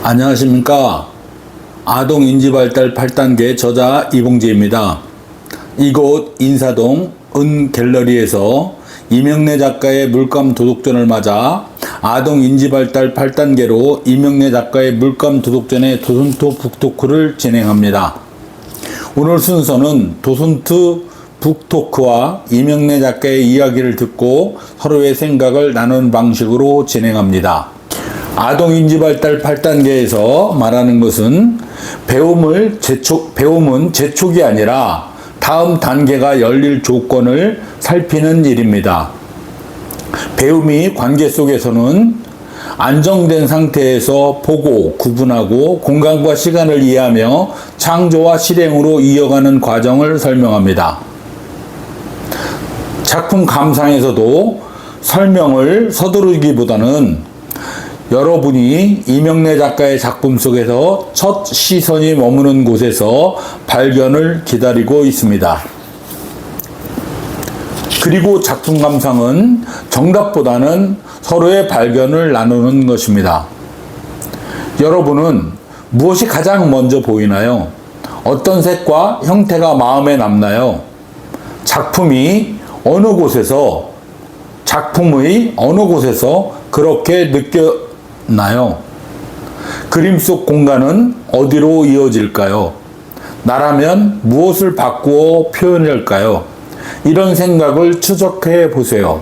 안녕하십니까. 아동인지발달 8단계 저자 이봉재입니다. 이곳 인사동 은갤러리에서 이명래 작가의 물감 도둑전을 맞아 아동인지발달 8단계로 이명래 작가의 물감 도둑전의 도슨트 북토크를 진행합니다. 오늘 순서는 도슨트 북토크와 이명래 작가의 이야기를 듣고 서로의 생각을 나누는 방식으로 진행합니다. 아동인지발달 8단계에서 말하는 것은 배움은 재촉이 아니라 다음 단계가 열릴 조건을 살피는 일입니다. 배움이 관계 속에서는 안정된 상태에서 보고 구분하고 공간과 시간을 이해하며 창조와 실행으로 이어가는 과정을 설명합니다. 작품 감상에서도 설명을 서두르기보다는 여러분이 이명래 작가의 작품 속에서 첫 시선이 머무는 곳에서 발견을 기다리고 있습니다. 그리고 작품 감상은 정답보다는 서로의 발견을 나누는 것입니다. 여러분은 무엇이 가장 먼저 보이나요? 어떤 색과 형태가 마음에 남나요? 작품의 어느 곳에서 그렇게 느껴나요? 그림 속 공간은 어디로 이어질까요? 나라면 무엇을 바꾸어 표현할까요? 이런 생각을 추적해 보세요.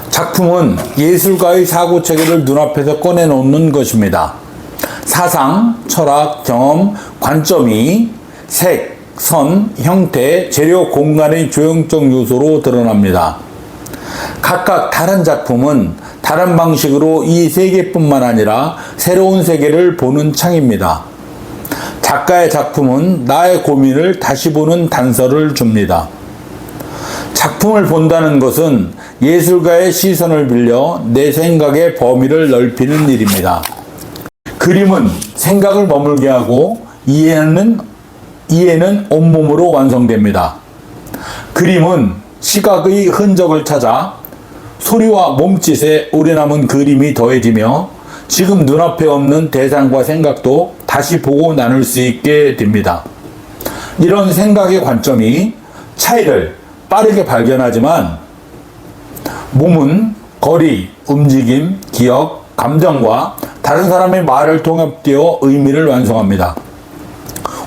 작품은 예술가의 사고체계를 눈앞에서 꺼내놓는 것입니다. 사상, 철학, 경험, 관점이 색, 선, 형태, 재료, 공간의 조형적 요소로 드러납니다. 각각 다른 작품은 다른 방식으로 이 세계뿐만 아니라 새로운 세계를 보는 창입니다. 작가의 작품은 나의 고민을 다시 보는 단서를 줍니다. 작품을 본다는 것은 예술가의 시선을 빌려 내 생각의 범위를 넓히는 일입니다. 그림은 생각을 머물게 하고 이해는 온몸으로 완성됩니다. 그림은 시각의 흔적을 찾아 소리와 몸짓에 오래 남은 그림이 더해지며 지금 눈앞에 없는 대상과 생각도 다시 보고 나눌 수 있게 됩니다. 이런 생각의 관점이 차이를 빠르게 발견하지만 몸은 거리, 움직임, 기억, 감정과 다른 사람의 말을 통합되어 의미를 완성합니다.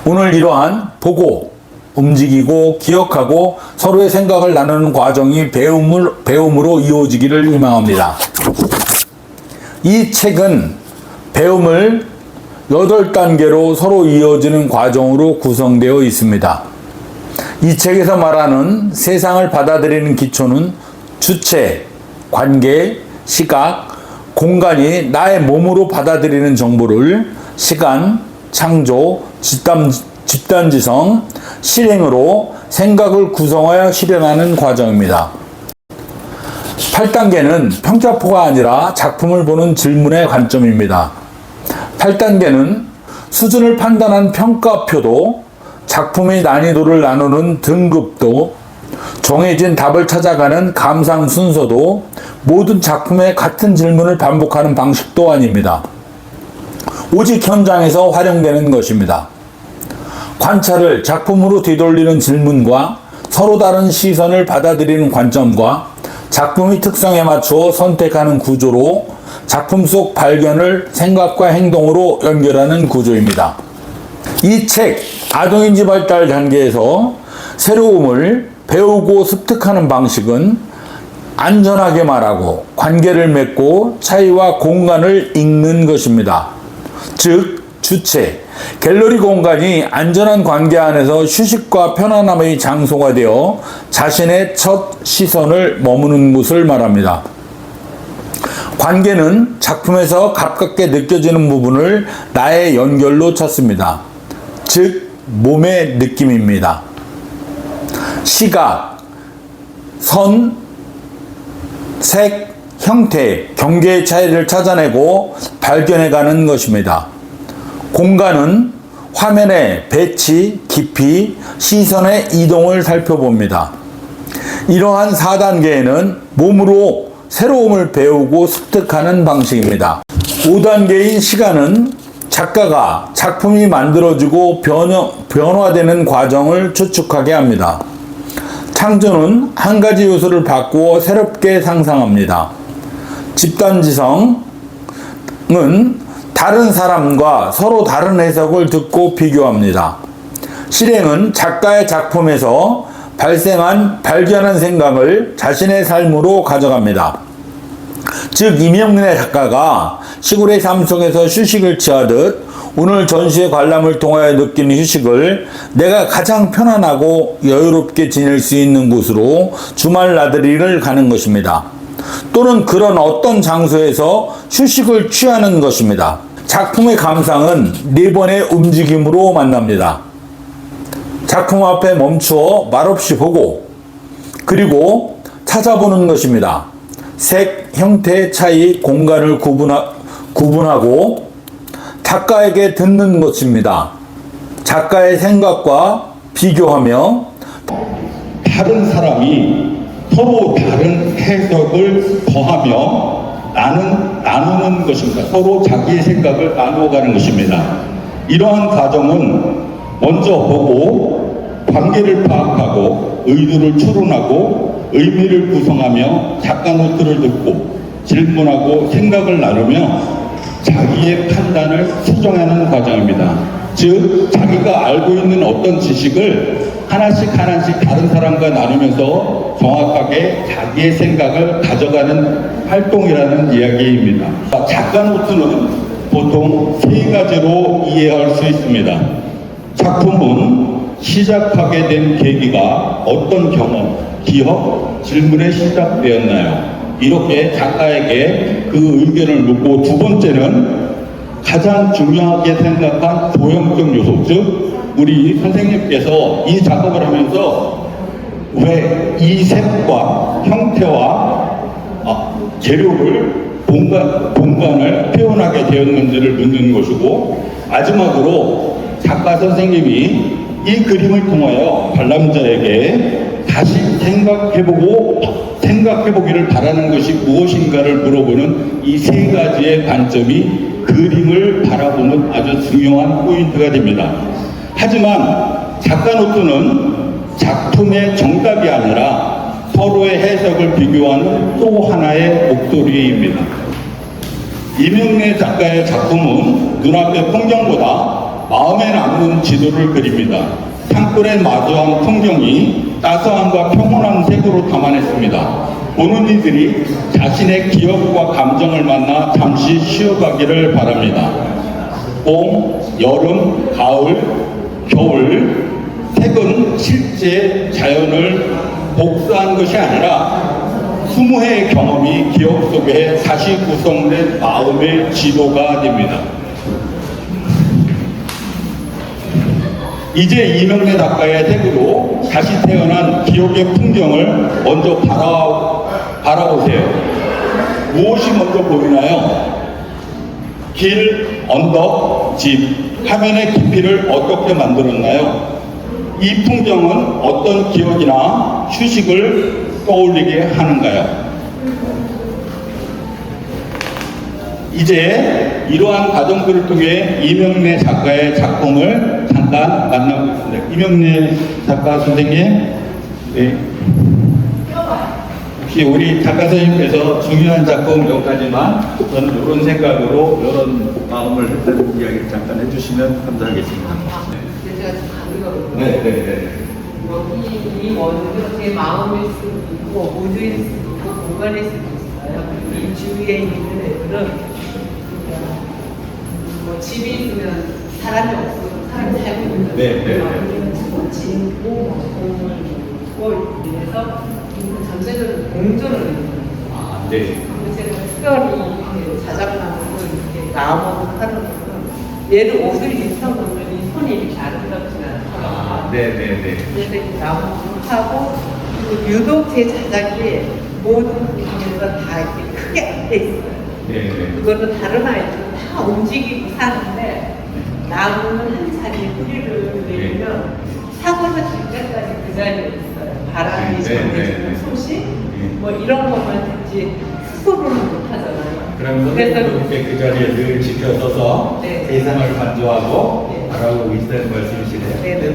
오늘 이러한 보고, 움직이고, 기억하고 서로의 생각을 나누는 과정이 배움으로 이루어지기를 희망합니다. 이 책은 배움을 8단계로 서로 이어지는 과정으로 구성되어 있습니다. 이 책에서 말하는 세상을 받아들이는 기초는 주체, 관계, 시각, 공간이 나의 몸으로 받아들이는 정보를 시간, 창조, 집단지성, 실행으로 생각을 구성하여 실현하는 과정입니다. 8단계는 평가표가 아니라 작품을 보는 질문의 관점입니다. 8단계는 수준을 판단한 평가표도 작품의 난이도를 나누는 등급도 정해진 답을 찾아가는 감상 순서도 모든 작품에 같은 질문을 반복하는 방식도 아닙니다. 오직 현장에서 활용되는 것입니다. 관찰을 작품으로 뒤돌리는 질문과 서로 다른 시선을 받아들이는 관점과 작품의 특성에 맞추어 선택하는 구조로 작품 속 발견을 생각과 행동으로 연결하는 구조입니다. 이 책 아동인지 발달 단계에서 새로움을 배우고 습득하는 방식은 안전하게 말하고 관계를 맺고 차이와 공간을 읽는 것입니다. 즉 주체, 갤러리 공간이 안전한 관계 안에서 휴식과 편안함의 장소가 되어 자신의 첫 시선을 머무는 곳을 말합니다. 관계는 작품에서 가깝게 느껴지는 부분을 나의 연결로 찾습니다. 즉 몸의 느낌입니다. 시각, 선, 색, 형태, 경계의 차이를 찾아내고 발견해가는 것입니다. 공간은 화면의 배치, 깊이, 시선의 이동을 살펴봅니다. 이러한 4단계에는 몸으로 새로움을 배우고 습득하는 방식입니다. 5단계인 시간은 작가가 작품이 만들어지고 변화되는 과정을 추측하게 합니다. 창조는 한 가지 요소를 바꾸어 새롭게 상상합니다. 집단지성은 다른 사람과 서로 다른 해석을 듣고 비교합니다. 실행은 작가의 작품에서 발견한 생각을 자신의 삶으로 가져갑니다. 즉 이명래 작가가 시골의 삶 속에서 휴식을 취하듯 오늘 전시회 관람을 통하여 느끼는 휴식을 내가 가장 편안하고 여유롭게 지낼 수 있는 곳으로 주말 나들이를 가는 것입니다. 또는 그런 어떤 장소에서 휴식을 취하는 것입니다. 작품의 감상은 4번의 움직임으로 만납니다. 작품 앞에 멈추어 말없이 보고 그리고 찾아보는 것입니다. 색, 형태의 차이, 공간을 구분하고 작가에게 듣는 것입니다. 작가의 생각과 비교하며 다른 사람이 서로 다른 해석을 더하며 나누는 것입니다. 서로 자기의 생각을 나누어가는 것입니다. 이러한 과정은 먼저 보고 관계를 파악하고 의도를 추론하고 의미를 구성하며 작가 노트를 듣고 질문하고 생각을 나누며 자기의 판단을 수정하는 과정입니다. 즉 자기가 알고 있는 어떤 지식을 하나씩 다른 사람과 나누면서 정확하게 자기의 생각을 가져가는 활동이라는 이야기입니다. 작가 노트는 보통 3가지로 이해할 수 있습니다. 작품은 시작하게 된 계기가 어떤 경험, 기억, 질문에 시작되었나요? 이렇게 작가에게 그 의견을 묻고, 두 번째는 가장 중요하게 생각한 도형적 요소, 즉 우리 선생님께서 이 작업을 하면서 왜 이 색과 형태와 재료를 공간을 표현하게 되었는지를 묻는 것이고, 마지막으로 작가 선생님이 이 그림을 통하여 관람자에게 다시 생각해보기를 바라는 것이 무엇인가를 물어보는 이 3가지의 관점이 그림을 바라보는 아주 중요한 포인트가 됩니다. 하지만 작가 노트는 작품의 정답이 아니라 서로의 해석을 비교하는 또 하나의 목소리입니다. 이명래 작가의 작품은 눈앞의 풍경보다 마음에 남는 지도를 그립니다. 산골에 마주한 풍경이 따스함과 평온한 색으로 담아냈습니다. 보는 이들이 자신의 기억과 감정을 만나 잠시 쉬어가기를 바랍니다. 봄, 여름, 가을, 겨울, 색은 실제 자연을 복사한 것이 아니라 20회의 경험이 기억 속에 다시 구성된 마음의 지도가 됩니다. 이제 이명래 작가의 색으로 다시 태어난 기억의 풍경을 먼저 바라보세요. 무엇이 먼저 보이나요? 길, 언덕, 집, 화면의 깊이를 어떻게 만들었나요? 이 풍경은 어떤 기억이나 휴식을 떠올리게 하는가요? 이제 이러한 과정들을 통해 이명래 작가의 작품을 잠깐 만나보겠습니다. 이명래 작가 선생님, 네. 혹시 우리 작가 선생님께서 중요한 작품 몇 가지만 저는 이런 생각으로 이런 마음을 했다는 이야기를 잠깐 해주시면 감사하겠습니다. 제가 좀 가능하거든요. 네. 여기 이 원도 제 마음일 수도 있고 우주일 수도 있고 공간일 수도 있어요. 이 주위에 있는 애들은 뭐 집이 있으면 사람이 없으면 사람이 살고 있는 거예요. 진고 공을 있고 이래서 전체적으로 공존을 하는 거예요. 네. 제가 특별히 자작나무를 이렇게 나무로 하는 거는 얘를 옷을 입혀보면 이 손이 이렇게 아름답지는 않더라고요. 네네네. 그래서 이 나무로 하고 그리고 유독 제 자작이 모든 부분에서 다 이렇게 크게 앉아 있어요. 네. 그거는 다른 아이들은 다 움직이고 사는데 나무는 한 자리에 뿌리를 내리면 사고가 질 때까지 그 자리에 있어요. 바람이 전해주는 소식 뭐 이런 것만 듣지 스톱을 못 하잖아요. 그럼 선생님도 이렇게 그 자리에 늘 지켜서서 네. 세상을 관조하고 네. 바라보고 있다는 말씀이시네요. 네, 네.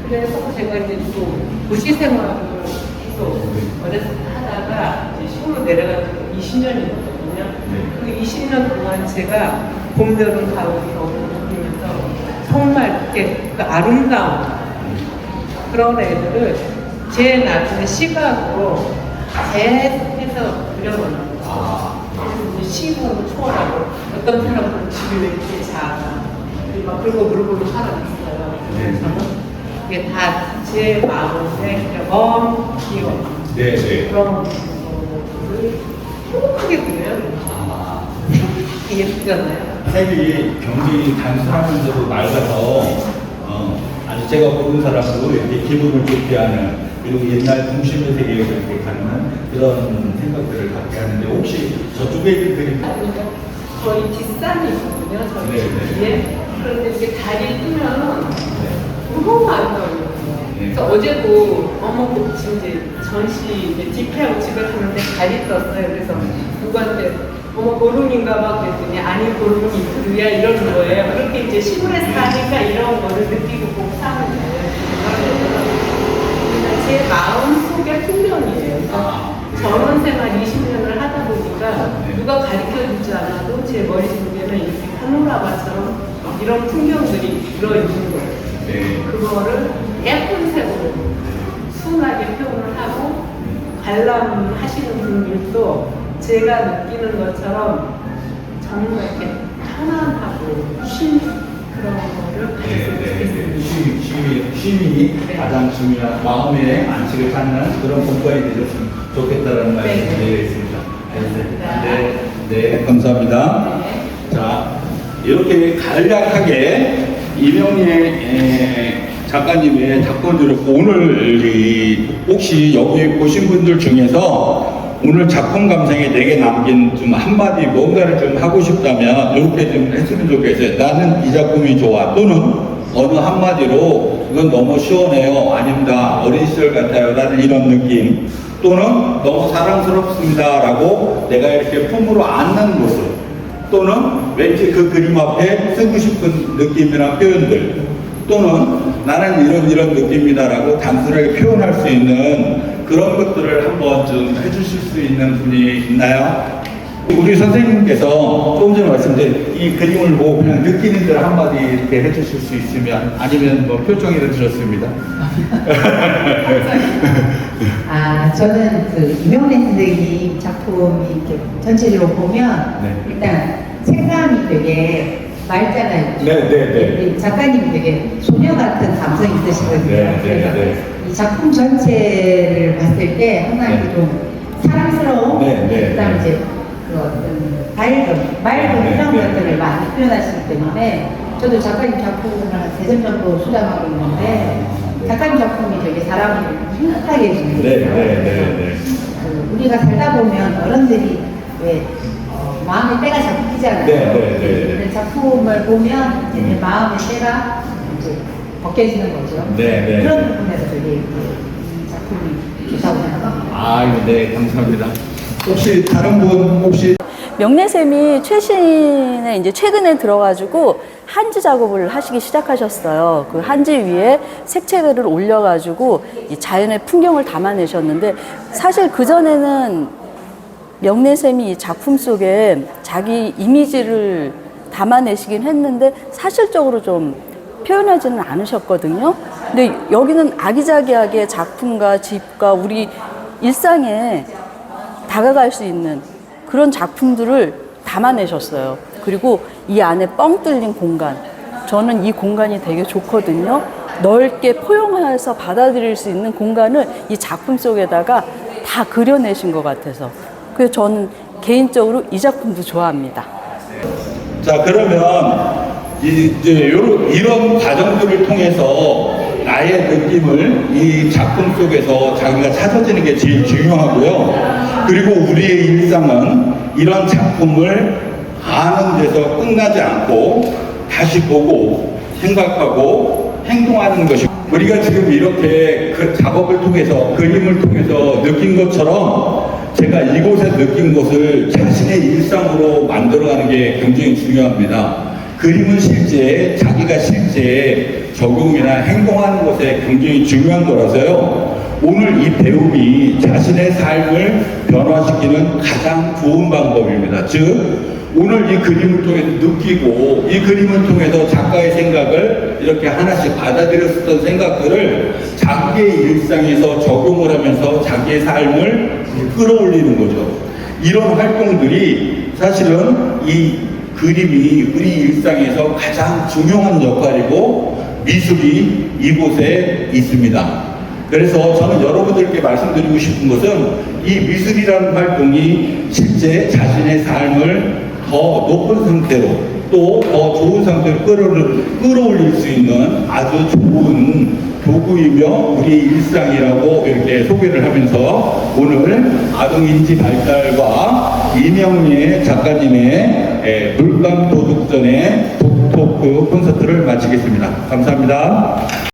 그래서 제가 이제 또 도시 생활을 계속 어렸을 때 하다가 이제 시골로 내려가서 20년이 됐거든요. 그 20년 동안 제가 봄, 여름, 가을, 겨울을 느끼면서 정말 이렇게 그 아름다운 그런 애들을 제 나중에 시각으로 계속해서 그려놓는 거죠. 그래서 이제 시공을 초월하고 어떤 사람은 집이 왜 이렇게 작아. 그리고 물고로 살아있어요. 저는 이게 다 제 마음에 너무 귀여워. 네, 네. 그런 것들을 행복하게 그려요. 되게 예쁘잖아요. 쌤이 경기 단순하면서도 맑아서 아주 제가 보는 사람도 이렇게 기분을 좋게 하는 그리고 옛날 동심의 세계에 이렇게 가는 그런 생각들을 갖게 하는데 혹시 저쪽에 있는 그림 저희 뒷산이 있거든요. 저희 네, 네. 뒤에. 그런데 이렇게 다리 뜨면 너무 아름다워요. 그래서 어제도 지금 이제 전시 이제 집회하고 집에 갔는데 달이 떴어요. 그래서 누구한테 보름인가 봐 그랬더니 아니 보름은 이틀이야 이러는 거예요. 그렇게 이제 시골에 사니까 이런 거를 느끼고 보고 사는 거예요. 제 마음 속의 풍경이에요. 결혼 생활 20년을 하다 보니까 누가 가르쳐 주지 않아도 제 머릿속에는 이렇게 파노라마처럼 이런 풍경들이 들어있는 거예요. 네. 그거를 예쁜 색으로 순하게 표현을 하고 관람하시는 분들도 제가 느끼는 것처럼 정말 이렇게 편안하고 쉼 그런 거를 가졌으면 좋겠습니다. 쉼이 네. 가장 중요한 마음의 안식을 찾는 그런 공간이 되셨으면 좋겠다는 말씀을 드리겠습니다. 네, 감사합니다. 네. 자, 이렇게 간략하게 이명예 작가님의 작품들을 오늘 혹시 여기 보신 분들 중에서 오늘 작품 감상에 내게 남긴 좀 한마디 뭔가를 좀 하고 싶다면 이렇게 좀 했으면 좋겠어요. 나는 이 작품이 좋아 또는 어느 한마디로 이건 너무 시원해요 아닙니다 어린 시절 같아요 라는 이런 느낌 또는 너무 사랑스럽습니다 라고 내가 이렇게 품으로 안는 모습 또는 왠지 그 그림 앞에 쓰고 싶은 느낌이나 표현들 또는 나는 이런 느낌이다라고 단순하게 표현할 수 있는 그런 것들을 한번 좀 해주실 수 있는 분이 있나요? 우리 선생님께서 조금 전에 말씀드린 이 그림을 보고 그냥 느끼는 대로 한마디 이렇게 해주실 수 있으면 아니면 뭐 표정이라 드렸습니다. 저는 그 이명래 선생님 작품이 이렇게 전체적으로 보면 네. 일단 색감이 되게 맑잖아요. 네. 작가님이 되게 소녀 같은 감성이 있으시거든요. 그래서 이 작품 전체를 봤을 때 항상 네. 좀 사랑스러움, 그다음에 이제 그 어떤 맑은 이런 것들을 많이 표현하시기 때문에 저도 작가님 작품을 한 3점 정도 수장하고 있는데 작가님 작품이 되게 사람을 행복하게 해주는 거예요. 우리가 살다 보면 어른들이 왜 마음의 때가 자꾸 끼잖아요. 근데 작품을 보면 이제 마음의 때가 이제 벗겨지는 거죠. 그런 부분에서 되게 이 작품이 좋다고 생각합니다. 네, 감사합니다. 혹시 다른 분 혹시 명래쌤이 최근에 들어가지고 한지 작업을 하시기 시작하셨어요. 그 한지 위에 색채들을 올려가지고 이 자연의 풍경을 담아내셨는데 사실 그전에는 명래쌤이 이 작품 속에 자기 이미지를 담아내시긴 했는데 사실적으로 좀 표현하지는 않으셨거든요. 근데 여기는 아기자기하게 작품과 집과 우리 일상에 다가갈 수 있는 그런 작품들을 담아내셨어요. 그리고 이 안에 뻥 뚫린 공간, 저는 이 공간이 되게 좋거든요. 넓게 포용해서 받아들일 수 있는 공간을 이 작품 속에다가 다 그려내신 것 같아서 그래서 저는 개인적으로 이 작품도 좋아합니다. 자, 그러면 이제 이런 과정들을 통해서 나의 느낌을 이 작품 속에서 자기가 찾아지는 게 제일 중요하고요. 그리고 우리의 일상은 이런 작품을 아는 데서 끝나지 않고 다시 보고 생각하고 행동하는 것이 우리가 지금 이렇게 그 작업을 통해서 그림을 통해서 느낀 것처럼 제가 이곳에 느낀 것을 자신의 일상으로 만들어가는 게 굉장히 중요합니다. 그림은 실제 자기가 실제 적용이나 행동하는 것에 굉장히 중요한 거라서요. 오늘 이 배움이 자신의 삶을 변화시키는 가장 좋은 방법입니다. 즉 오늘 이 그림을 통해서 느끼고 이 그림을 통해서 작가의 생각을 이렇게 하나씩 받아들였었던 생각들을 자기의 일상에서 적용을 하면서 자기의 삶을 끌어올리는 거죠. 이런 활동들이 사실은 이 그림이 우리 일상에서 가장 중요한 역할이고 미술이 이곳에 있습니다. 그래서 저는 여러분들께 말씀드리고 싶은 것은 이 미술이라는 활동이 실제 자신의 삶을 더 높은 상태로 또 더 좋은 상태로 끌어올릴 수 있는 아주 좋은 도구이며 우리의 일상이라고 이렇게 소개를 하면서 오늘 아동인지 발달과 이명래 작가님의 물감 도둑전의 독토크 콘서트를 마치겠습니다. 감사합니다.